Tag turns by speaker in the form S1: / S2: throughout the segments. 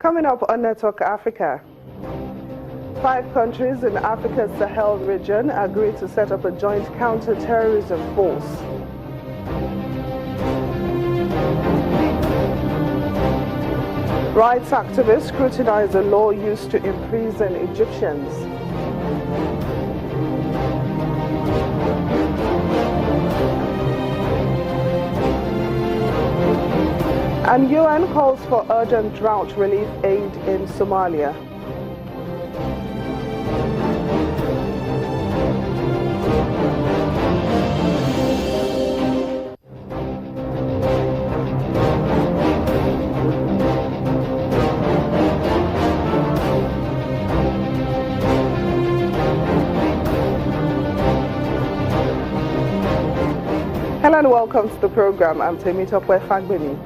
S1: Coming up on Network Africa, 5 countries in Africa's Sahel region agreed to set up a joint counter-terrorism force. Rights activists scrutinize a law used to imprison Egyptians. And UN calls for urgent drought relief aid in Somalia. Hello and welcome to the program. I'm Temitope Fagbemi.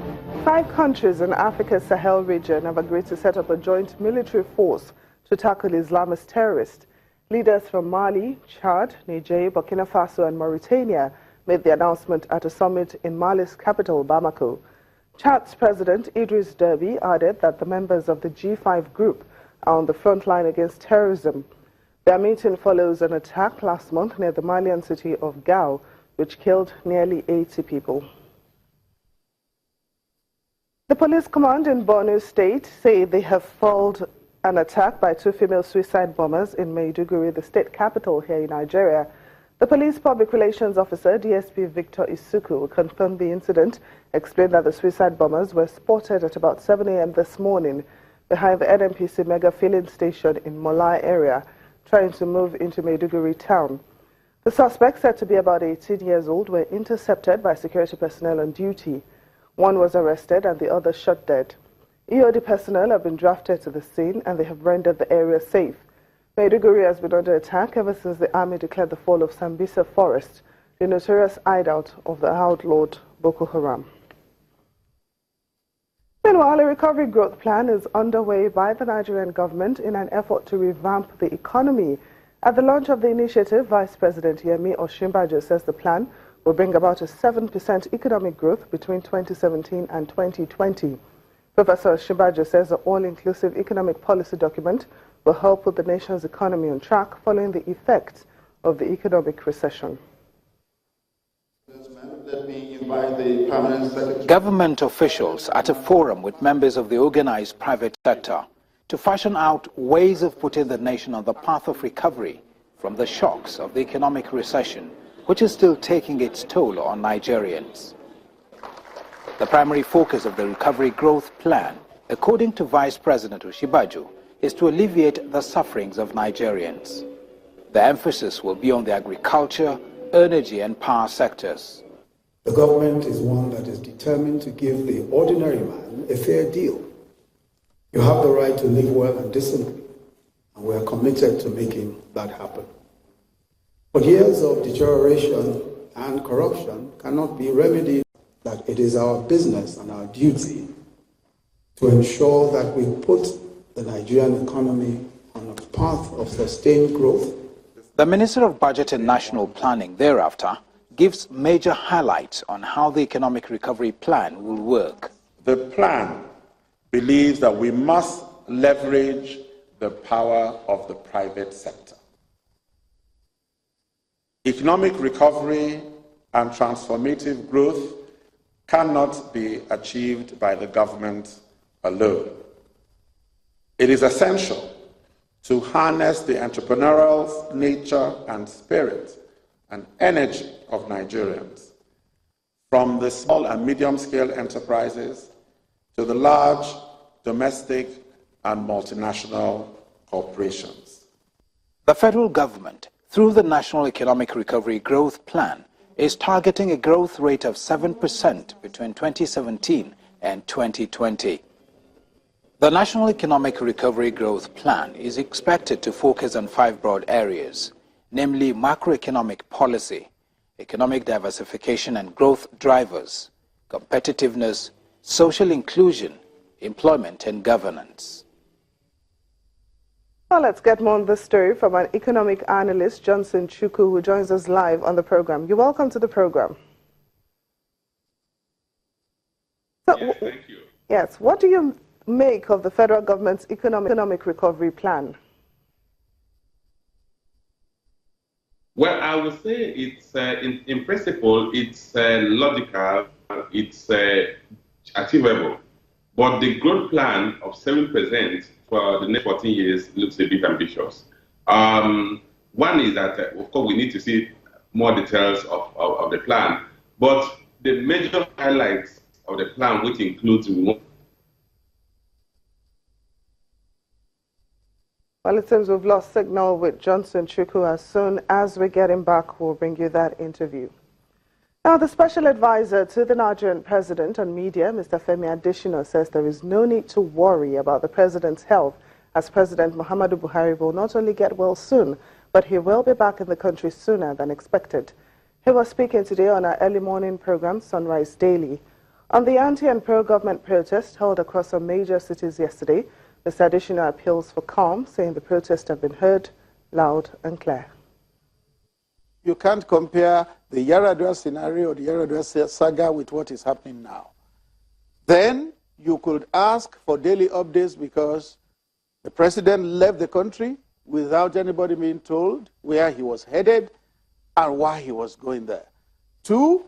S1: 5 countries in Africa's Sahel region have agreed to set up a joint military force to tackle Islamist terrorists. Leaders from Mali, Chad, Niger, Burkina Faso and Mauritania made the announcement at a summit in Mali's capital, Bamako. Chad's President Idriss Deby added that the members of the G5 group are on the front line against terrorism. Their meeting follows an attack last month near the Malian city of Gao, which killed nearly 80 people. The police command in Borno State say they have foiled an attack by 2 female suicide bombers in Maidu, the state capital here in Nigeria. The police public relations officer, DSP Victor Isuku, confirmed the incident, explained that the suicide bombers were spotted at about 7 a.m. this morning behind the NNPC mega filling station in Molai area, trying to move into Maiduguri town. The suspects, said to be about 18 years old, were intercepted by security personnel on duty. One was arrested and the other shot dead. EOD personnel have been drafted to the scene and they have rendered the area safe. Maiduguri has been under attack ever since the army declared the fall of Sambisa Forest, the notorious hideout of the outlawed Boko Haram. Meanwhile, a recovery growth plan is underway by the Nigerian government in an effort to revamp the economy. At the launch of the initiative, Vice President Yemi Osinbajo says the plan will bring about a 7% economic growth between 2017 and 2020. Professor Osinbajo says the all-inclusive economic policy document will help put the nation's economy on track following the effects of the economic recession.
S2: Let me invite the Permanent Secretary.
S3: Government officials at a forum with members of the organized private sector to fashion out ways of putting the nation on the path of recovery from the shocks of the economic recession, which is still taking its toll on Nigerians. The primary focus of the Recovery Growth Plan, according to Vice President Osinbajo, is to alleviate the sufferings of Nigerians. The emphasis will be on the agriculture, energy and power sectors.
S4: The government is one that is determined to give the ordinary man a fair deal. You have the right to live well and decently, and we are committed to making that happen. But years of deterioration and corruption cannot be remedied. That it is our business and our duty to ensure that we put the Nigerian economy on a path of sustained growth.
S3: The Minister of Budget and National Planning thereafter gives major highlights on how the economic recovery plan will work.
S2: The plan believes that we must leverage the power of the private sector. Economic recovery and transformative growth cannot be achieved by the government alone. It is essential to harness the entrepreneurial nature and spirit and energy of Nigerians, from the small and medium-scale enterprises to the large domestic and multinational corporations.
S3: The federal government, through the National Economic Recovery Growth Plan, is targeting a growth rate of 7% between 2017 and 2020. The National Economic Recovery Growth Plan is expected to focus on 5 broad areas, namely macroeconomic policy, economic diversification and growth drivers, competitiveness, social inclusion, employment and governance.
S1: Well, let's get more on this story from an economic analyst, Johnson Chukwu, who joins us live on the program. You're welcome to the program.
S5: So, yes, thank you.
S1: Yes, what do you make of the federal government's economic recovery plan?
S5: Well, I would say it's, in principle, it's logical, it's achievable. But the growth plan of 7% for the next 14 years looks a bit ambitious. One is that, of course, we need to see more details of the plan. But the major highlights of the plan, which includes...
S1: Well, it seems we've lost signal with Johnson Chukwu. As soon as we get him back, we'll bring you that interview. Now, the special advisor to the Nigerian president on media, Mr. Femi Adesina, says there is no need to worry about the president's health, as President Muhammadu Buhari will not only get well soon, but he will be back in the country sooner than expected. He was speaking today on our early morning program, Sunrise Daily. On the anti- and pro-government protest held across some major cities yesterday, Mr. Adesina appeals for calm, saying the protests have been heard loud and clear.
S6: You can't compare the Yaradua scenario or the Yaradua saga with what is happening now. Then you could ask for daily updates because the president left the country without anybody being told where he was headed and why he was going there. 2,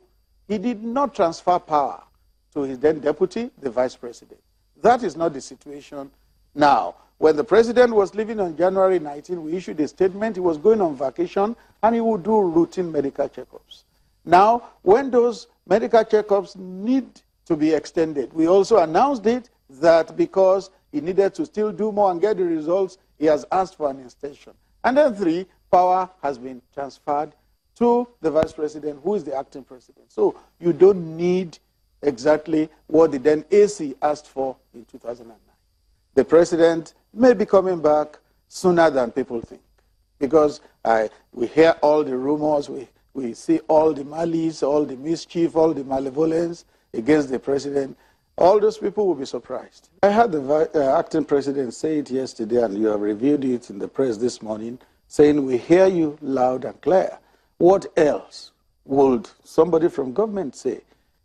S6: he did not transfer power to his then deputy, the vice president. That is not the situation now. When the president was leaving on January 19, we issued a statement. He was going on vacation and he would do routine medical checkups. Now, when those medical checkups need to be extended, we also announced it that because he needed to still do more and get the results, he has asked for an extension. And then 3, power has been transferred to the vice president, who is the acting president. So you don't need exactly what the then AC asked for in 2009. The president may be coming back sooner than people think, because we hear all the rumors, we see all the malice, all the mischief, all the malevolence against the president. All those people will be surprised. I heard the acting president say it yesterday, and you have reviewed it in the press this morning, saying, we hear you loud and clear. What else would somebody from government say?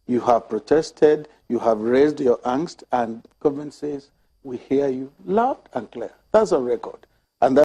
S6: You have protested, you have raised your angst, and government says, we hear you loud and clear. That's on record.